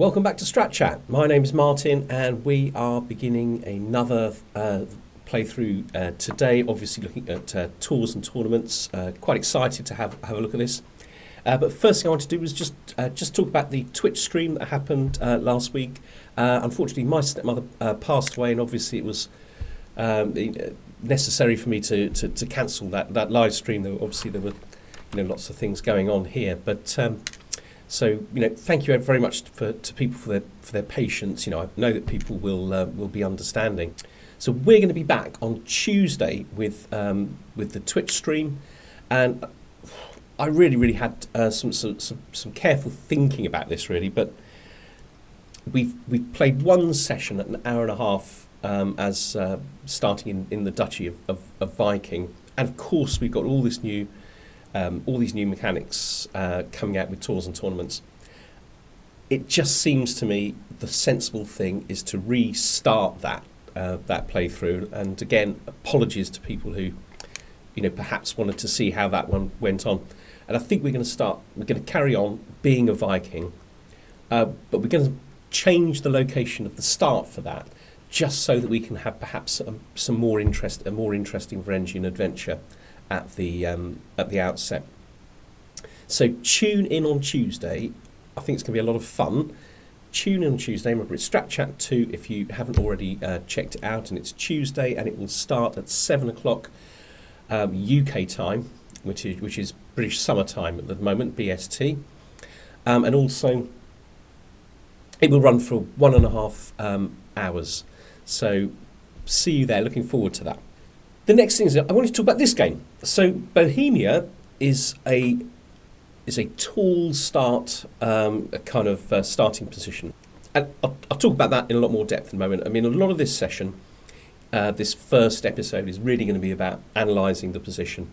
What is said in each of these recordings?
Welcome back to Strat Chat. My name is Martin and we are beginning another playthrough today, obviously looking at tours and tournaments. Quite excited to have a look at this. But first thing I want to do was just talk about the Twitch stream that happened last week. Unfortunately, my stepmother passed away, and obviously it was necessary for me to cancel that live stream. Obviously there were lots of things going on here, but so thank you very much to people for their patience. I know that people will be understanding. So we're going to be back on Tuesday with the Twitch stream, and I really had some careful thinking about this really, but we've played one session at an hour and a half as starting in the Duchy of Viking, and of course we've got all these new mechanics coming out with tours and tournaments. It just seems to me the sensible thing is to restart that playthrough. And again, apologies to people who perhaps wanted to see how that one went on. And I think we're going to carry on being a Viking, but we're going to change the location of the start for that, just so that we can have perhaps a more interesting Varangian adventure at the outset. So tune in on Tuesday. I think it's going to be a lot of fun. Tune in on Tuesday. Remember, it's Strat Chat 2 if you haven't already checked it out, and it's Tuesday, and it will start at 7 o'clock UK time, which is British summer time at the moment, BST, and also it will run for 1.5 hours. So see you there. Looking forward to that. The next thing is I want to talk about this game. So Bohemia is a tall start, a kind of starting position. And I'll talk about that in a lot more depth in a moment. I mean, a lot of this session, this first episode, is really going to be about analysing the position,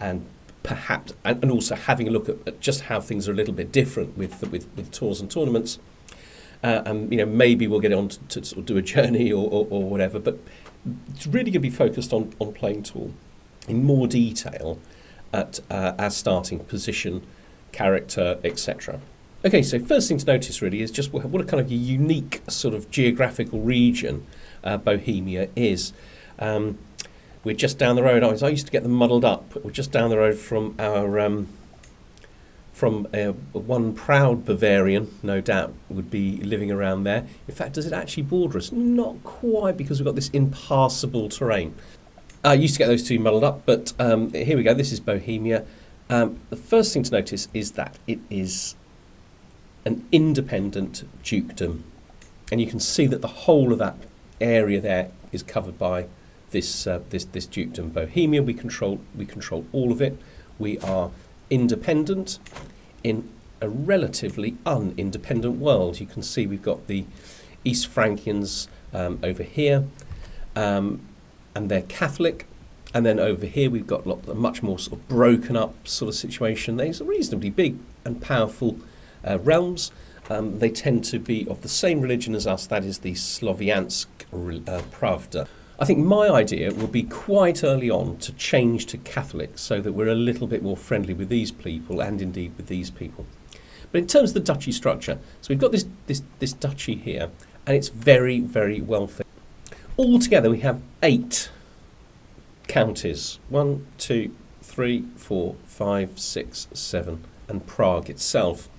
and perhaps and also having a look at just how things are a little bit different with tours and tournaments. And maybe we'll get on to sort of do a journey or whatever, but it's really going to be focused on playing tour in more detail at our starting position, character, etc. Okay, so first thing to notice really is just what a kind of a unique sort of geographical region Bohemia is. We're just down the road. I used to get them muddled up. We're just down the road from our one proud Bavarian, no doubt, would be living around there. In fact, does it actually border us? Not quite, because we've got this impassable terrain. I used to get those two muddled up, but here we go. This is Bohemia. The first thing to notice is that it is an independent dukedom, and you can see that the whole of that area there is covered by this dukedom. Bohemia, we control all of it. We are independent in a relatively unindependent world. You can see we've got the East Frankians over here, and they're Catholic, and then over here we've got a much more sort of broken up sort of situation. They're reasonably big and powerful realms. They tend to be of the same religion as us, that is the Sloviansk Pravda. I think my idea will be quite early on to change to Catholic, so that we're a little bit more friendly with these people, and indeed with these people. But in terms of the duchy structure, so we've got this duchy here, and it's very, very wealthy. Altogether we have 8 counties. 1, 2, 3, 4, 5, 6, 7, and Prague itself.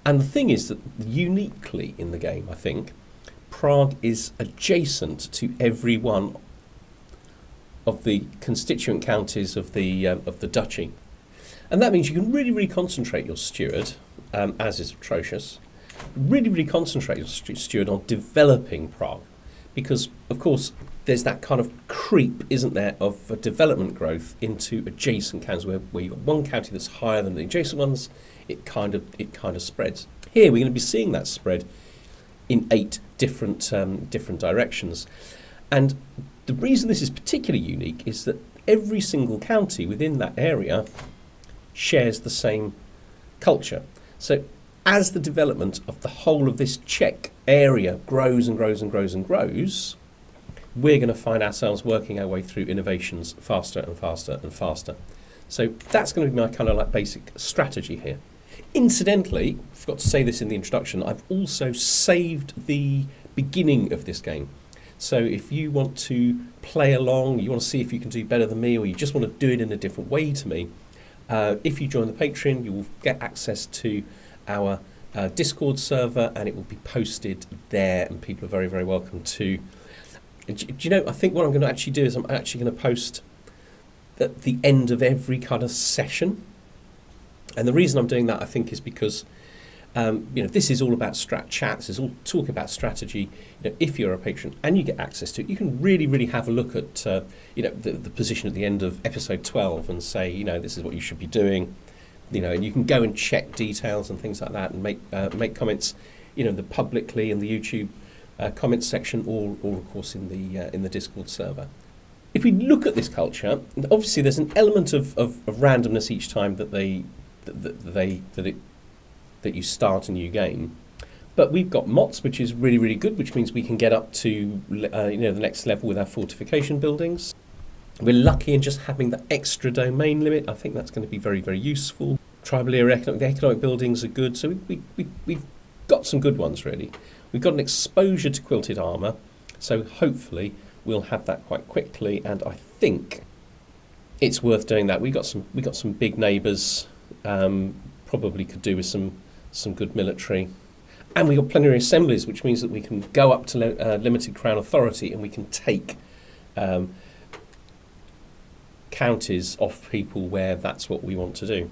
And the thing is that uniquely in the game, I think, Prague is adjacent to every one of the constituent counties of the duchy, and that means you can really concentrate your steward, as is atrocious. Really concentrate your steward on developing Prague, because of course there's that kind of creep, isn't there, of development growth into adjacent counties where you've got one county that's higher than the adjacent ones. It kind of spreads. Here we're going to be seeing that spread in 8 different directions. And the reason this is particularly unique is that every single county within that area shares the same culture. So as the development of the whole of this Czech area grows and grows and grows and grows, we're going to find ourselves working our way through innovations faster and faster and faster. So that's going to be my kind of like basic strategy here. Incidentally, I forgot to say this in the introduction, I've also saved the beginning of this game. So if you want to play along, you want to see if you can do better than me, or you just want to do it in a different way to me, if you join the Patreon, you will get access to our Discord server, and it will be posted there, and people are very, very welcome to. Do you know, I think what I'm going to actually do is I'm actually going to post at the end of every kind of session. And the reason I'm doing that, I think, is because this is all about strat chats. It's all talking about strategy. If you're a patron and you get access to it, you can really, really have a look at the position at the end of episode 12 and say, this is what you should be doing. And you can go and check details and things like that, and make comments, the publicly in the YouTube comments section, or of course in the Discord server. If we look at this culture, obviously there's an element of randomness each time that you start a new game, but we've got mots, which is really, really good, which means we can get up to the next level with our fortification buildings. We're lucky in just having the extra domain limit. I think that's going to be very, very useful. Tribal era economic buildings are good, so we've got some good ones, really. We've got an exposure to quilted armour, so hopefully we'll have that quite quickly, and I think it's worth doing that. We got some big neighbours, probably could do with some good military. And we got plenary assemblies, which means that we can go up to limited crown authority, and we can take counties off people where that's what we want to do.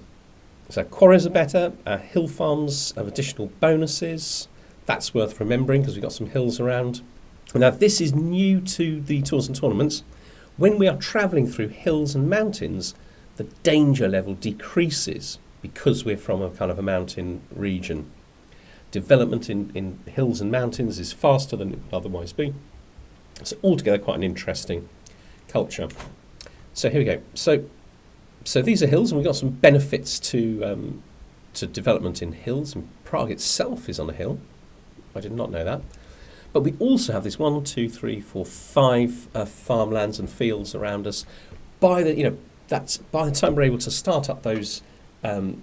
So quarries are better, hill farms have additional bonuses. That's worth remembering because we've got some hills around. Now this is new to the tours and tournaments. When we are travelling through hills and mountains, the danger level decreases because we're from a kind of a mountain region. Development in hills and mountains is faster than it would otherwise be. So altogether quite an interesting culture. So here we go. So these are hills, and we've got some benefits to development in hills. And Prague itself is on a hill. I did not know that. But we also have this 1, 2, 3, 4, 5 farmlands and fields around us. By the time we're able to start up those open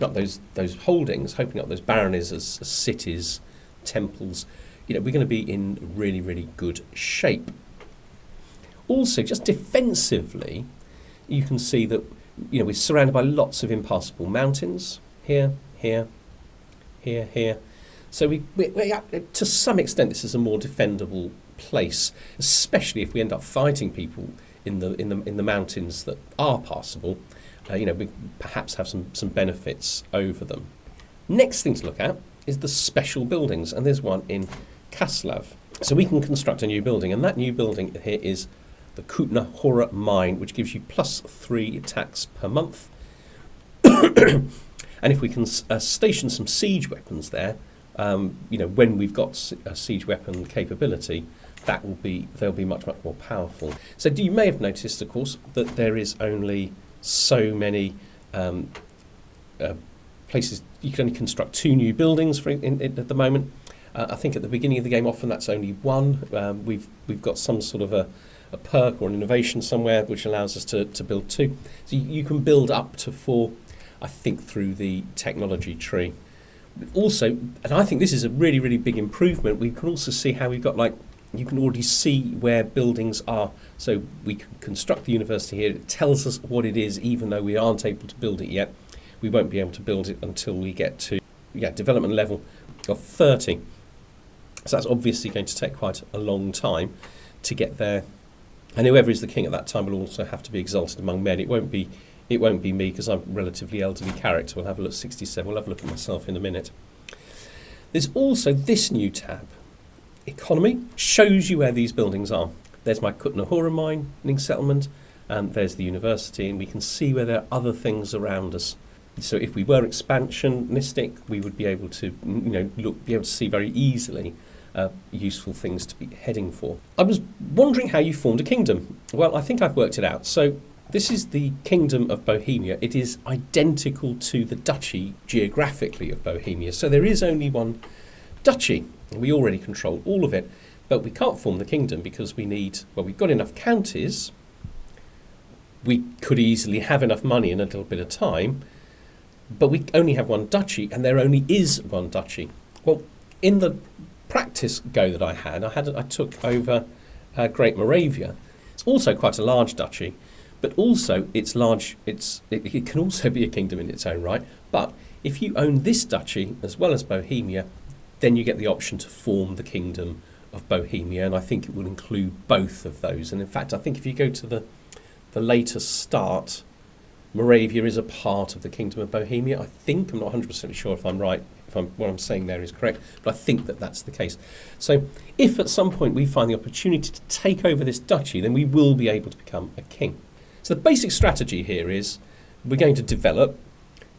up those holdings, opening up those baronies as cities, temples, we're going to be in really, really good shape. Also, just defensively, you can see that we're surrounded by lots of impassable mountains here, here, here, here. So we to some extent, this is a more defendable place, especially if we end up fighting people in the mountains that are passable. We perhaps have some benefits over them. Next thing to look at is the special buildings, and there's one in Kaslav. So we can construct a new building, and that new building here is the Kutna Hora mine, which gives you +3 attacks per month. And if we can station some siege weapons there, when we've got a siege weapon capability, they'll be much, much more powerful. So you may have noticed, of course, that there is only so many places. You can only construct 2 new buildings at the moment. I think at the beginning of the game, often that's only 1. We've got some sort of a perk or an innovation somewhere which allows us to build 2. So you can build up to 4, I think, through the technology tree. Also, and I think this is a really, really big improvement, we can also see how we've got, you can already see where buildings are. So we can construct the university here. It tells us what it is, even though we aren't able to build it yet. We won't be able to build it until we get to development level of 30. So that's obviously going to take quite a long time to get there. And whoever is the king at that time will also have to be exalted among men. It won't be me, because I'm a relatively elderly character. We'll have a look at 67. We'll have a look at myself in a minute. There's also this new tab. Economy shows you where these buildings are. There's my Kutna Hora mining settlement, and there's the university, and we can see where there are other things around us. So if we were expansionistic, we would be able to be able to see very easily useful things to be heading for. I was wondering how you formed a kingdom. Well, I think I've worked it out. So this is the Kingdom of Bohemia. It is identical to the Duchy geographically of Bohemia. So there is only one duchy. We already control all of it, but we can't form the kingdom because we've got enough counties. We could easily have enough money in a little bit of time, but we only have one duchy, and there only is one duchy. Well, in the practice go that I took over Great Moravia. It's also quite a large duchy, but also it's large. It can also be a kingdom in its own right. But if you own this duchy as well as Bohemia, then you get the option to form the kingdom of Bohemia, and I think it will include both of those. And in fact, I think if you go to the later start, Moravia is a part of the Kingdom of Bohemia. I think, I'm not 100% sure if I'm right, what I'm saying there is correct, but I think that that's the case. So if at some point we find the opportunity to take over this duchy, then we will be able to become a king. So the basic strategy here is we're going to develop,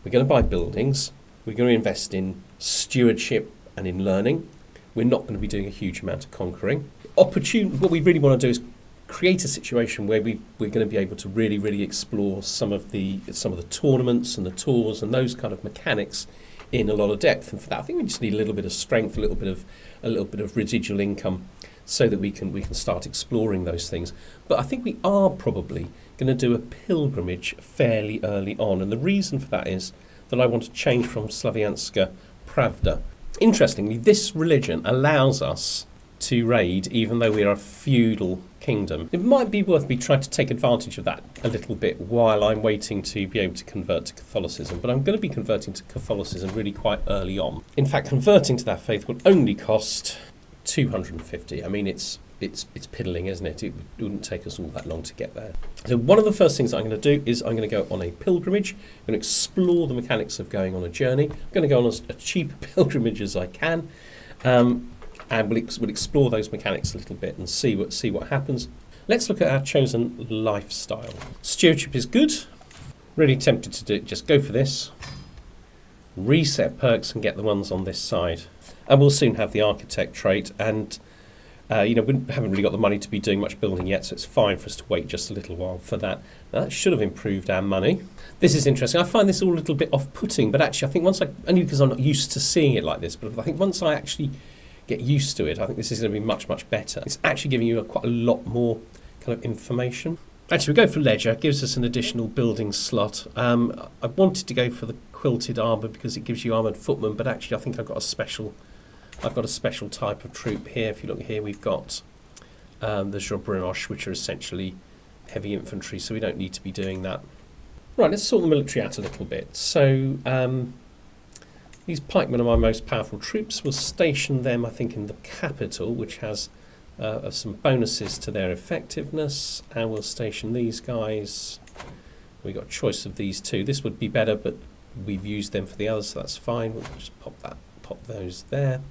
we're going to buy buildings, we're going to invest in stewardship and in learning. We're not going to be doing a huge amount of conquering. What we really want to do is create a situation where we're going to be able to really explore some of the tournaments and the tours and those kind of mechanics in a lot of depth. And for that, I think we just need a little bit of strength, a little bit of residual income, so that we can start exploring those things. But I think we are probably going to do a pilgrimage fairly early on, and the reason for that is that I want to change from Slavianska Pravda. Interestingly, this religion allows us to raid, even though we are a feudal kingdom. It might be worth me trying to take advantage of that a little bit while I'm waiting to be able to convert to Catholicism, but I'm going to be converting to Catholicism really quite early on. In fact, converting to that faith will only cost 250. I mean, it's piddling, isn't it? It wouldn't take us all that long to get there. So one of the first things I'm going to do is I'm going to go on a pilgrimage. I'm going to explore the mechanics of going on a journey. I'm going to go on as a cheap pilgrimage as I can. And we'll explore those mechanics a little bit and see what happens. Let's look at our chosen lifestyle. Stewardship is good. Really tempted to just go for this. Reset perks and get the ones on this side. And we'll soon have the architect trait. And we haven't really got the money to be doing much building yet, so it's fine for us to wait just a little while for that. Now, that should have improved our money. This is interesting. I find this all a little bit off-putting, but actually I think only because I'm not used to seeing it like this, but I think once I actually get used to it, I think this is going to be much better. It's actually giving you quite a lot more kind of information. Actually, we go for leisure. It gives us an additional building slot. I wanted to go for the quilted armour because it gives you armoured footmen, but actually I think I've got a special type of troop here. If you look here, we've got the Jobrinosh, which are essentially heavy infantry, so we don't need to be doing that. Right, let's sort the military out a little bit. So these pikemen are my most powerful troops. We'll station them, I think, in the capital, which has some bonuses to their effectiveness. And we'll station these guys. We've got a choice of these two. This would be better, but we've used them for the others, so that's fine. We'll just pop those there.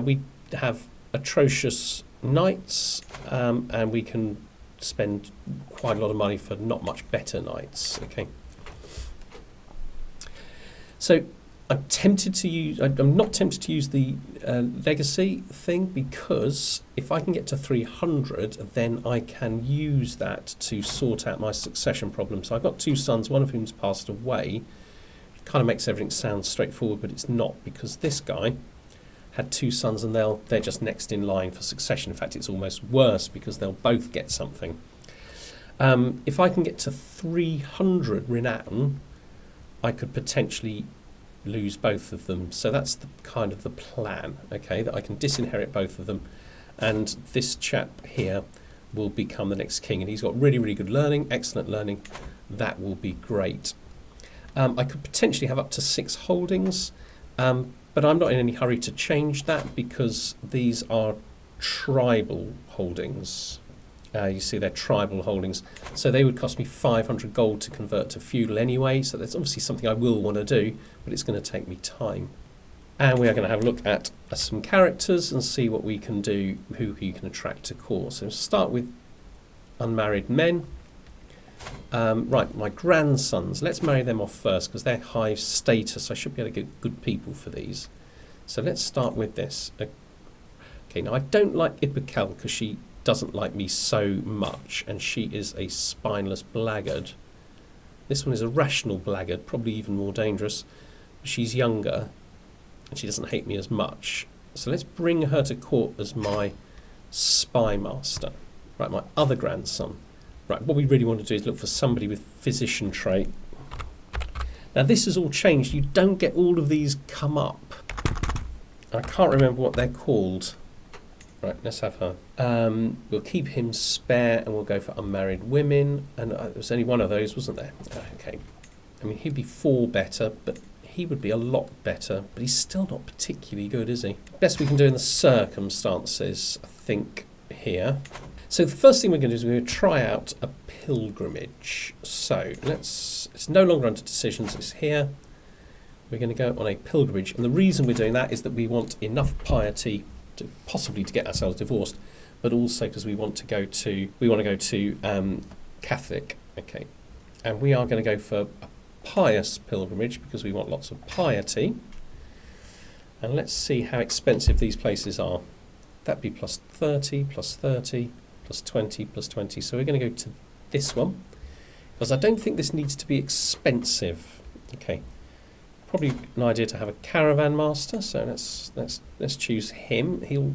We have atrocious knights, and we can spend quite a lot of money for not much better knights. Okay. So I'm not tempted to use the legacy thing, because if I can get to 300, then I can use that to sort out my succession problem. So I've got two sons, one of whom's passed away. It kind of makes everything sound straightforward, but it's not, because this guy had two sons and they're just next in line for succession. In fact, it's almost worse because they'll both get something. If I can get to 300 renown, I could potentially lose both of them. So that's kind of the plan, okay, that I can disinherit both of them, and this chap here will become the next king, and he's got really good learning, excellent learning. That will be great. I could potentially have up to 6 holdings, but I'm not in any hurry to change that because these are tribal holdings. You see, they're tribal holdings, so they would cost me 500 gold to convert to feudal anyway, so that's obviously something I will want to do, but it's going to take me time. And we are going to have a look at some characters and see what we can do, who you can attract to court. So start with unmarried men. Right, my grandsons, let's marry them off first because they're high status. I should be able to get good people for these. So let's start with this. Okay, now I don't like Ipekel because she doesn't like me so much, and she is a spineless blackguard. This one is a rational blackguard, probably even more dangerous. She's younger and she doesn't hate me as much. So let's bring her to court as my spy master. Right, my other grandson. Right, what we really want to do is look for somebody with physician trait. Now this has all changed. You don't get all of these come up. I can't remember what they're called. Right, let's have her. We'll keep him spare and we'll go for unmarried women. And there was only one of those, wasn't there? Okay. I mean, he'd be 4 better, but he would be a lot better. But he's still not particularly good, is he? Best we can do in the circumstances, I think, here. So the first thing we're going to do is we're going to try out a pilgrimage. So it's no longer under decisions, it's here. We're going to go on a pilgrimage. And the reason we're doing that is that we want enough piety possibly to get ourselves divorced, but also because we want to go to Catholic. Okay, and we are going to go for a pious pilgrimage because we want lots of piety. And let's see how expensive these places are. That'd be plus 30, plus 30, plus 20, plus 20. So we're going to go to this one because I don't think this needs to be expensive. Okay. Probably an idea to have a caravan master, so let's choose him. He'll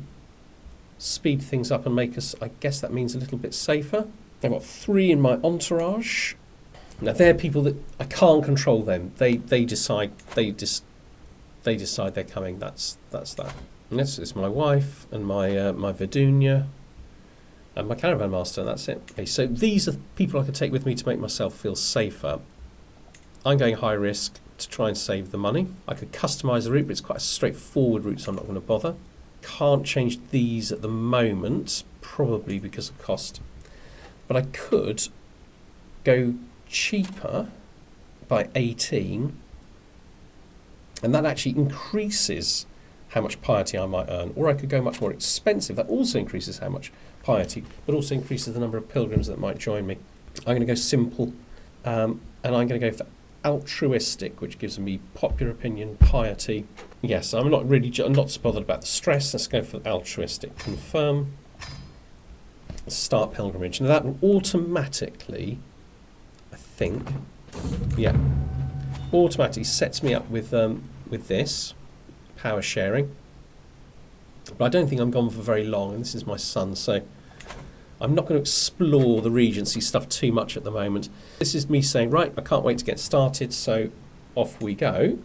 speed things up and make us, I guess that means, a little bit safer. I've got 3 in my entourage. Now they're people that I can't control them. They decide they're coming. That's that. And this is my wife and my Vidunia and my caravan master. That's it. Okay, so these are people I could take with me to make myself feel safer. I'm going high risk to try and save the money. I could customise the route, but it's quite a straightforward route, so I'm not going to bother. Can't change these at the moment, probably because of cost. But I could go cheaper by 18, and that actually increases how much piety I might earn. Or I could go much more expensive. That also increases how much piety, but also increases the number of pilgrims that might join me. I'm going to go simple, and I'm going to go for altruistic, which gives me popular opinion, piety. Yes, I'm not so bothered about the stress. Let's go for altruistic. Confirm. Start pilgrimage. Now that will automatically, I think, yeah, automatically sets me up with this power sharing. But I don't think I'm gone for very long, and this is my son, so I'm not going to explore the Regency stuff too much at the moment. This is me saying, right, I can't wait to get started, so off we go.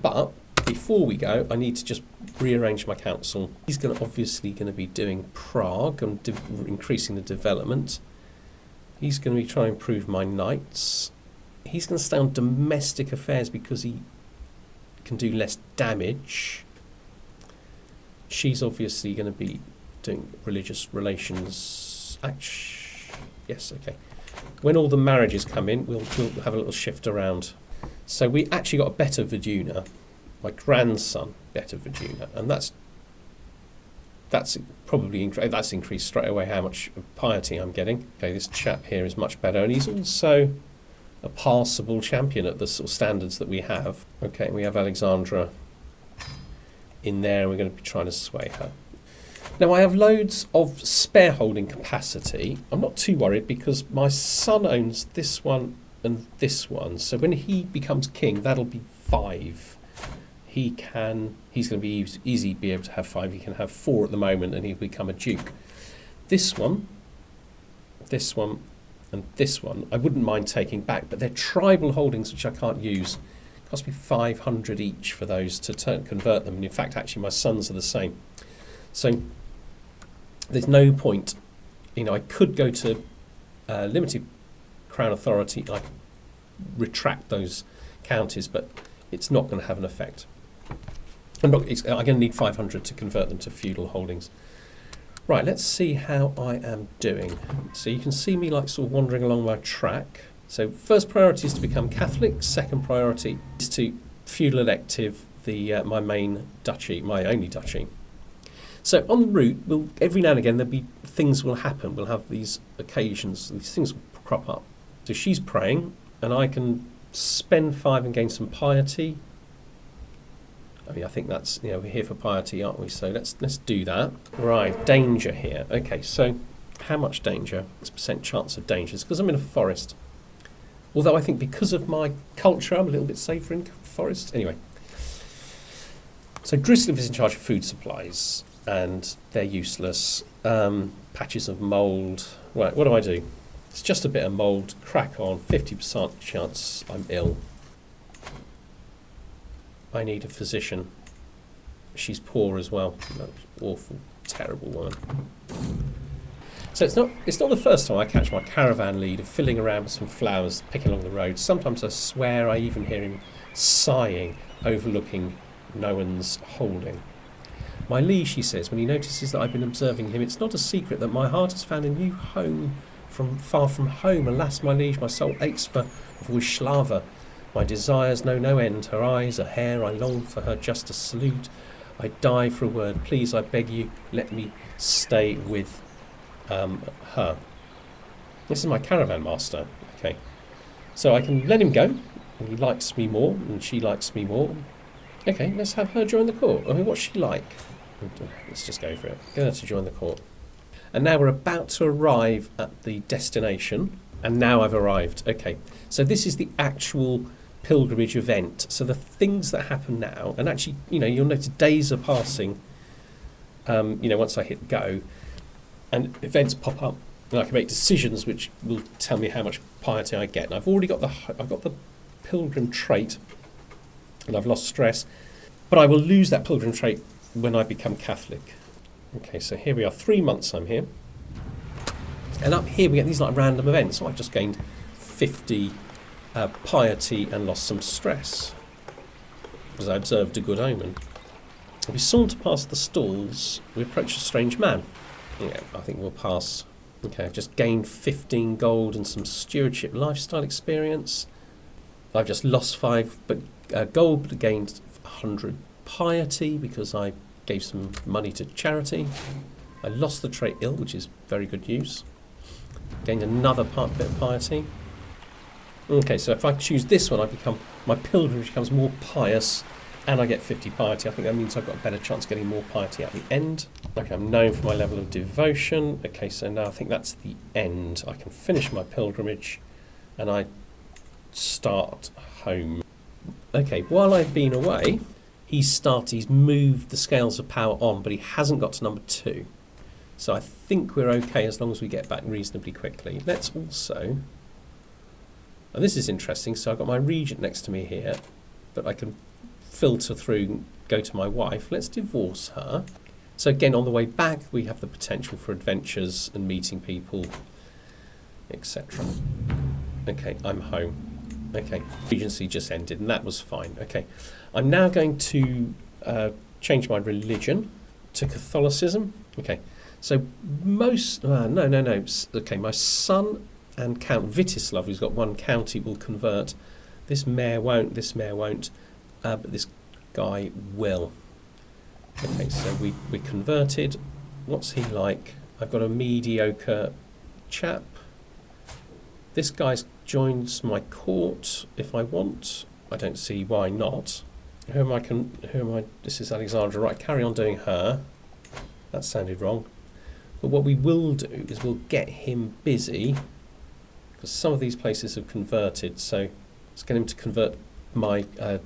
But before we go, I need to just rearrange my council. He's obviously going to be doing Prague and increasing the development. He's going to be trying to improve my knights. He's going to stay on domestic affairs because he can do less damage. She's obviously going to be doing religious relations. Yes, okay. When all the marriages come in, we'll have a little shift around. So we actually got a better Vidunia, my grandson, better Vidunia, and that's probably that's increased straight away how much piety I'm getting. Okay, this chap here is much better, and he's also a passable champion at the sort of standards that we have. Okay, we have Alexandra in there, and we're going to be trying to sway her. Now I have loads of spare holding capacity. I'm not too worried because my son owns this one and this one. So when he becomes king, that'll be 5. He's going to be easy be able to have 5. He can have 4 at the moment, and he'll become a duke. This one, and this one, I wouldn't mind taking back, but they're tribal holdings which I can't use. It cost me 500 each for those to convert them. And in fact, actually, my sons are the same. So there's no point. I could go to limited crown authority and I could retract those counties, but it's not going to have an effect. I'm going to need 500 to convert them to feudal holdings. Right, let's see how I am doing. So you can see me sort of wandering along my track. So first priority is to become Catholic. Second priority is to feudal elective my main duchy, my only duchy. So on the route, every now and again things will happen. We'll have these occasions, these things will crop up. So she's praying, and I can spend 5 and gain some piety. I mean, I think that's, we're here for piety, aren't we? So let's do that. Right, danger here. Okay, so how much danger? What's percent chance of danger? It's because I'm in a forest. Although I think because of my culture, I'm a little bit safer in forest. Anyway. So Drislav is in charge of food supplies, and they're useless. Patches of mould. Right, what do? It's just a bit of mould. Crack on. 50% chance I'm ill. I need a physician. She's poor as well. That awful, terrible woman. So it's not the first time I catch my caravan leader fiddling around with some flowers, picking along the road. Sometimes I swear I even hear him sighing, overlooking no one's holding. My liege, he says, when he notices that I've been observing him, it's not a secret that my heart has found a new home from far from home. Alas, my liege, my soul aches for Wisława. My desires know no end. Her eyes, her hair, I long for her just to salute. I die for a word. Please, I beg you, let me stay with her. This is my caravan master. Okay, so I can let him go. He likes me more, and she likes me more. Okay, let's have her join the court. I mean, what's she like? Let's just go for it. Get her to join the court. And now we're about to arrive at the destination. And now I've arrived. Okay, so this is the actual pilgrimage event. So the things that happen now, and actually, you'll notice days are passing, once I hit go, and events pop up, and I can make decisions which will tell me how much piety I get. And I've already got the pilgrim trait, and I've lost stress, but I will lose that pilgrim trait when I become Catholic. Okay, so here we are, 3 months I'm here. And up here we get these like random events. So I've just gained 50 piety and lost some stress because I observed a good omen. We saunter past the stalls, we approach a strange man. Yeah, I think we'll pass. Okay, I've just gained 15 gold and some stewardship lifestyle experience. I've just lost 5 gold, but gained 100 piety because I gave some money to charity. I lost the trait ill, which is very good news. Gained another bit of piety. Okay, so if I choose this one, my pilgrimage becomes more pious, and I get 50 piety. I think that means I've got a better chance of getting more piety at the end. Okay, I'm known for my level of devotion. Okay, so now I think that's the end. I can finish my pilgrimage, and I start home. Okay, while I've been away, he's moved the scales of power on, but he hasn't got to number 2. So I think we're okay as long as we get back reasonably quickly. Let's also, and this is interesting, so I've got my regent next to me here, but I can filter through, go to my wife. Let's divorce her. So again, on the way back, we have the potential for adventures and meeting people, etc. Okay, I'm home. Okay, regency just ended, and that was fine. Okay, I'm now going to change my religion to Catholicism. Okay. So no. Okay, my son and Count Vitislav, who's got 1 county, will convert. This mayor won't, but this guy will. Okay, so we converted. What's he like? I've got a mediocre chap. This guy joins my court if I want. I don't see why not. Who am I? This is Alexandra. Right, carry on doing her. That sounded wrong. But what we will do is we'll get him busy, because some of these places have converted, so let's get him to convert my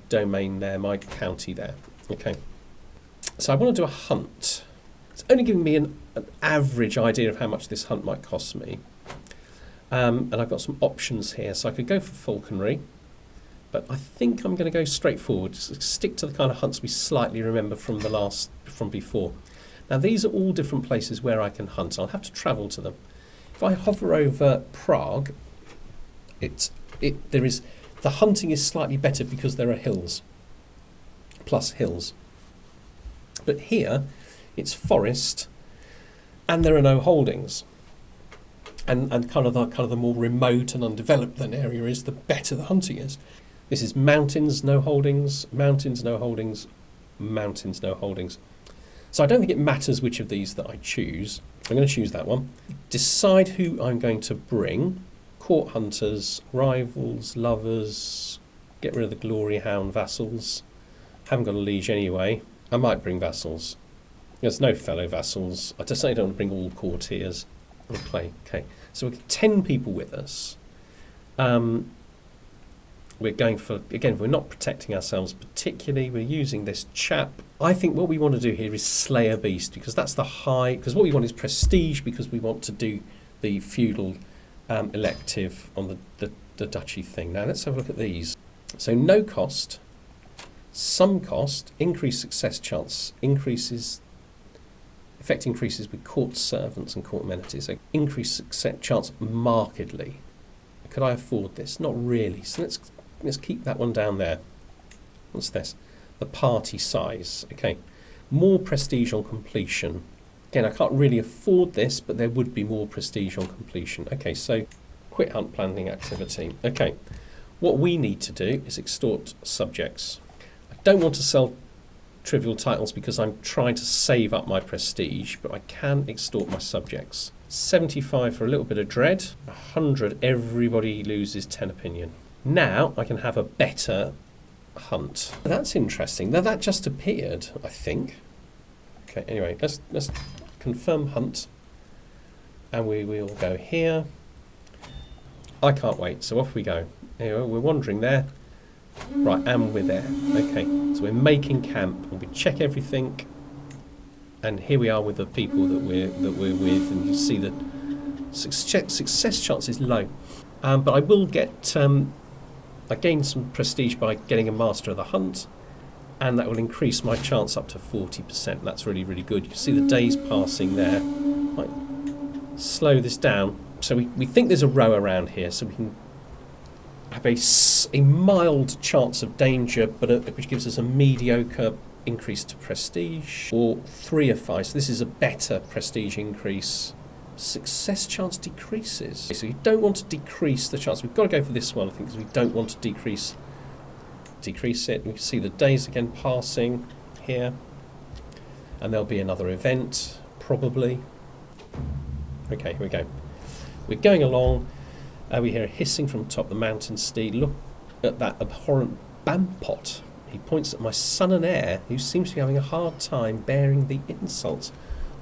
domain there, my county there. Okay. So I want to do a hunt. It's only giving me an average idea of how much this hunt might cost me. And I've got some options here, so I could go for falconry, but I think I'm going to go straight forward, stick to the kind of hunts we slightly remember from before. Now these are all different places where I can hunt. I'll have to travel to them. If I hover over Prague, the hunting is slightly better because there are hills, plus hills. But here, it's forest, and there are no holdings. And kind of the more remote and undeveloped an area is, the better the hunting is. This is mountains, no holdings, mountains, no holdings, mountains, no holdings. So I don't think it matters which of these that I choose. I'm going to choose that one. Decide who I'm going to bring. Court hunters, rivals, lovers, get rid of the glory hound vassals. Haven't got a liege anyway. I might bring vassals. There's no fellow vassals. I just don't want to bring all courtiers. Okay. So we've got 10 people with us. We're going for, again, we're not protecting ourselves particularly. We're using this chap. I think what we want to do here is slay a beast, because that's the high, because what we want is prestige, because we want to do the feudal elective on the duchy thing. Now let's have a look at these. So no cost, Some cost, increased success chance, effect increases with court servants and court amenities. So increased success chance markedly. Could I afford this? Not really. So let's keep that one down there. What's this? The party size. Okay. More prestige on completion. Again, I can't really afford this, but there would be more prestige on completion. Okay, so quit hunt planning activity. Okay. What we need to do is extort subjects. I don't want to sell trivial titles because I'm trying to save up my prestige, but I can extort my subjects. 75 for a little bit of dread. 100, everybody loses 10 opinion. Now I can have a better hunt. That's interesting. Now that just appeared, I think. Okay, anyway, let's confirm hunt. And we will go here. I can't wait, so off we go. Anyway, we're wandering there. Right, and we're there. Okay, so we're making camp, and we check everything, and here we are with the people that we're with, and you see that success chance is low, but I will get I gain some prestige by getting a master of the hunt, and that will increase my chance up to 40%. That's really, really good. You see the days passing there. Might slow this down. So we think there's a row around here, so we can have a mild chance of danger, but which gives us a mediocre increase to prestige, or 3 of 5. So this is a better prestige increase. Success chance decreases. So you don't want to decrease the chance. We've got to go for this one, I think, because we don't want to decrease it. We can see the days again passing here, and there'll be another event probably. Okay, here we go. We're going along. We hear a hissing from atop the mountain steed. Look at that abhorrent Bampot. He points at my son and heir, who seems to be having a hard time bearing the insult.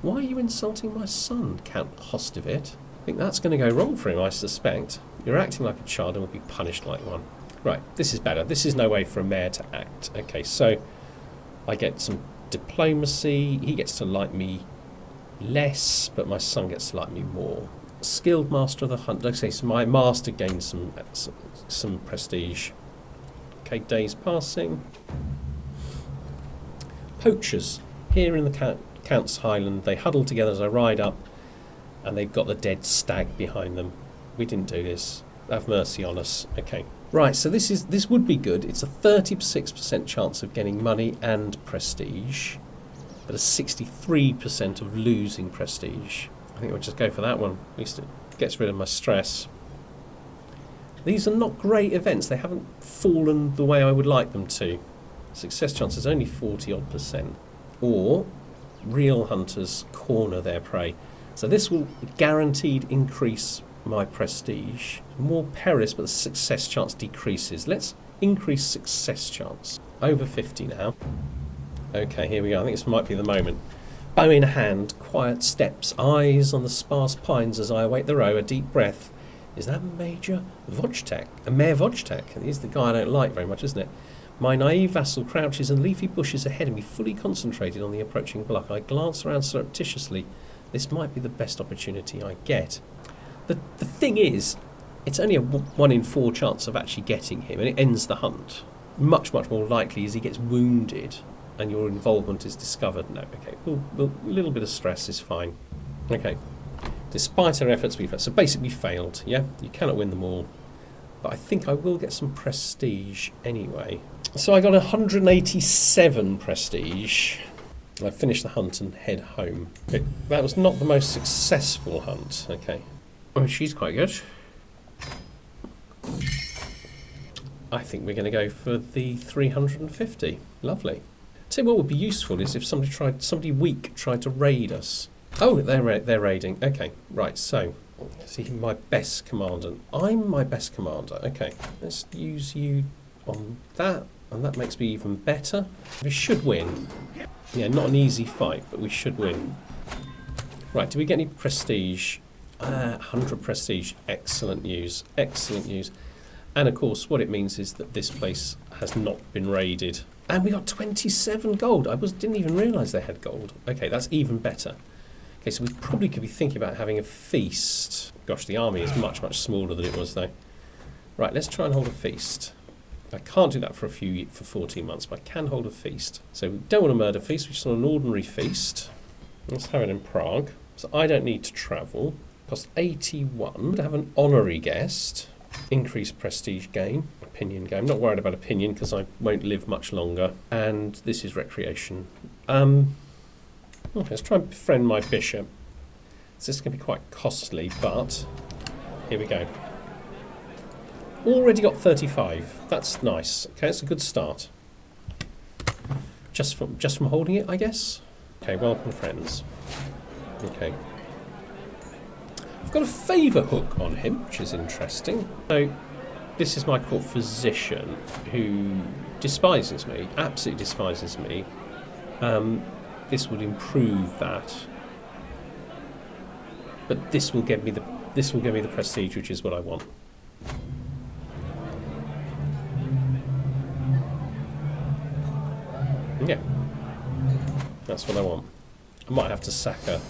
Why are you insulting my son, Count Hostivit? I think that's going to go wrong for him, I suspect. You're acting like a child and will be punished like one. Right, this is better. This is no way for a mayor to act. Okay, so I get some diplomacy. He gets to like me less, but my son gets to like me more. Skilled master of the hunt. Okay, so my master gains some prestige. Okay, days passing. Poachers. Here in the Count's Highland, they huddle together as I ride up, and they've got the dead stag behind them. We didn't do this. Have mercy on us. Okay. Right, so this would be good. It's a 36% chance of getting money and prestige, but a 63% of losing prestige. I think we'll just go for that one. At least it gets rid of my stress. These are not great events. They haven't fallen the way I would like them to. Success chance is only 40-odd%. Or real hunters corner their prey. So this will guaranteed increase my prestige. More perilous, but the success chance decreases. Let's increase success chance. Over 50 now. Okay, here we go. I think this might be the moment. Bow in hand, quiet steps, eyes on the sparse pines as I await the row, a deep breath. Is that Major Vojtek? Mayor Vojtek? He's the guy I don't like very much, isn't it? My naive vassal crouches in leafy bushes ahead of me, fully concentrated on the approaching block. I glance around surreptitiously. This might be the best opportunity I get. The thing is, it's only a 1 in 4 chance of actually getting him, and it ends the hunt. Much, much more likely is he gets wounded and your involvement is discovered. No, okay, a little bit of stress is fine. Okay, despite our efforts, so basically failed, yeah? You cannot win them all. But I think I will get some prestige anyway. So I got 187 prestige. I finished the hunt and head home. That was not the most successful hunt, okay. Oh, she's quite good. I think we're going to go for the 350. Lovely. Tell you what would be useful is if somebody weak tried to raid us. Oh, they're raiding. Okay, right. So, see my best commander. I'm my best commander. Okay, let's use you on that, and that makes me even better. We should win. Yeah, not an easy fight, but we should win. Right. Do we get any prestige? 100 prestige. Excellent news. Excellent news. And of course, what it means is that this place has not been raided. And we got 27 gold. I didn't even realise they had gold. Okay, that's even better. Okay, so we probably could be thinking about having a feast. Gosh, the army is much, much smaller than it was, though. Right, let's try and hold a feast. I can't do that for 14 months, but I can hold a feast. So we don't want a murder feast, we just want an ordinary feast. Let's have it in Prague. So I don't need to travel. Cost 81. To have an honorary guest. Increased prestige gain. Opinion gain. I'm not worried about opinion because I won't live much longer. And this is recreation. Okay, let's try and befriend my bishop. So this is going to be quite costly, but here we go. Already got 35. That's nice. Okay, that's a good start. Just from holding it, I guess. Okay, welcome friends. Okay. I've got a favour hook on him, which is interesting. So this is my court physician who despises me, absolutely despises me. This would improve that. But this will give me the prestige, which is what I want. Yeah, that's what I want. I might have to sack her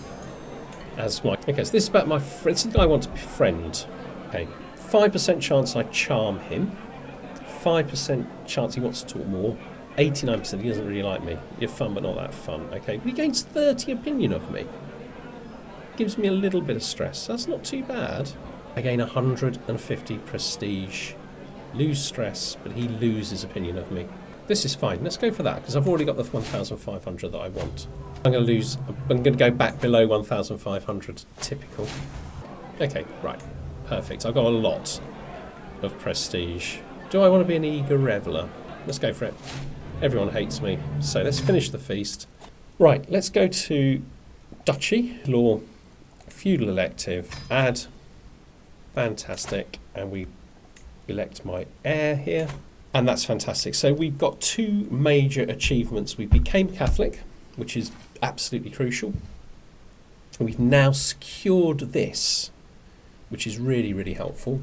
as my... Okay, so this is about my friend. This is the guy I want to befriend. Okay, 5% chance I charm him. 5% chance he wants to talk more. 89% he doesn't really like me. You're fun, but not that fun. Okay, but he gains 30 opinion of me. Gives me a little bit of stress. That's not too bad. I gain 150 prestige. Lose stress, but he loses opinion of me. This is fine. Let's go for that, because I've already got the 1,500 that I want. I'm going to go back below 1,500. Typical. Okay, right. Perfect. I've got a lot of prestige. Do I want to be an eager reveller? Let's go for it. Everyone hates me. So let's finish the feast. Right, let's go to duchy, law, feudal elective, add. Fantastic. And we elect my heir here. And that's fantastic. So we've got two major achievements. We became Catholic, which is absolutely crucial. And we've now secured this, which is really, really helpful.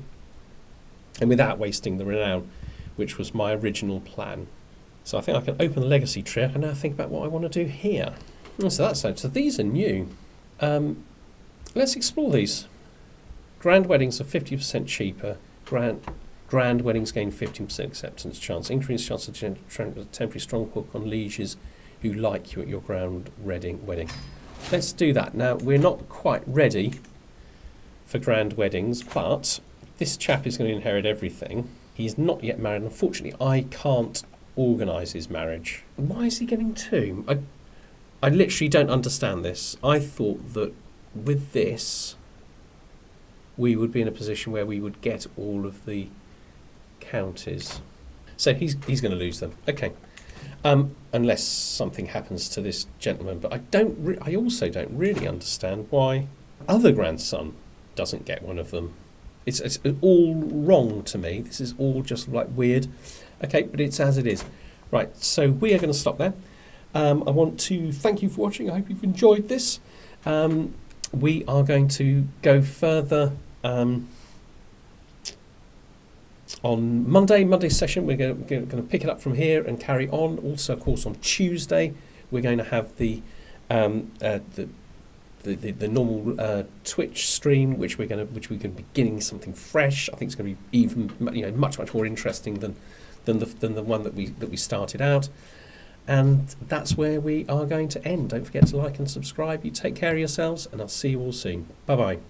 And without wasting the renown, which was my original plan. So I think I can open the legacy tree. I can now think about what I want to do here. And so that's so these are new. Let's explore these. Grand weddings are 50% cheaper. Grand weddings gain 15% acceptance chance. Increased chance of temporary strong hook on lieges who like you at your grand wedding. Let's do that. Now, we're not quite ready for grand weddings, but this chap is going to inherit everything. He's not yet married. Unfortunately, I can't organise his marriage. Why is he getting two? I literally don't understand this. I thought that with this, we would be in a position where we would get all of the counties. So he's going to lose them. Okay. Unless something happens to this gentleman. But I also don't really understand why other grandson doesn't get one of them. It's all wrong to me. This is all just like weird. Okay, but it's as it is. Right, so we are going to stop there. I want to thank you for watching. I hope you've enjoyed this. We are going to go further on Monday's session. We're going to pick it up from here and carry on. Also, of course, on Tuesday we're going to have the normal Twitch stream, which we're going to be beginning something fresh. I think it's going to be even much more interesting than the one that we started out. And that's where we are going to end. Don't forget to like and subscribe. You take care of yourselves, and I'll see you all soon. Bye bye.